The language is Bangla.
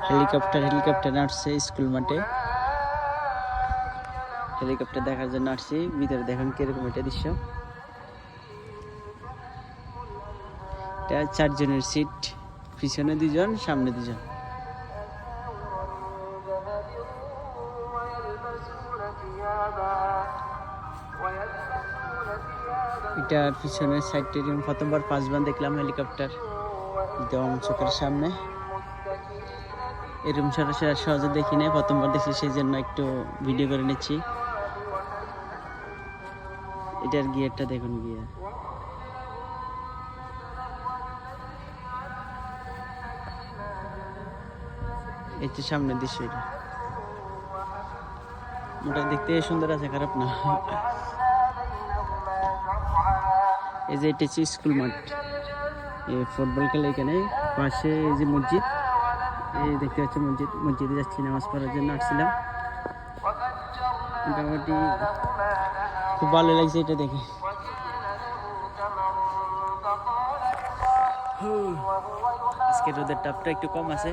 হেলিকপ্টার আসছে স্কুল মাঠে। হেলিকপ্টার দেখার জন্য আসছি। ভিতরে দেখুন কিরকম এটা দৃশ্য। এটা 4 জনের সিট, পিছনে 2 জন, সামনে 2 জন। এটার পিছনের সাইডটি প্রথমবার 5 বার দেখলাম হেলিকপ্টার একদম চোখের সামনে। এরকম সরাসরি সহজে দেখি নাই, প্রথমবার দেখছি, সেই জন্য একটু ভিডিও করে নিচ্ছি। এটার গিয়ারটা দেখুন, গিয়ার এই যে সামনের দৃশ্য। এটা মোটা দেখতে সুন্দর আছে, খারাপ না। এই যে এটা হচ্ছে স্কুল মাঠ, ফুটবল খেলে এখানে। পাশে এই যে মসজিদ, এই দেখতে পাচ্ছি মসজিদে যাচ্ছি, নামাজ পড়ার জন্য আসছিলাম। মোটামুটি খুব ভালো লাগছে এটা দেখে। আজকে রোদের তাপটা একটু কম আছে।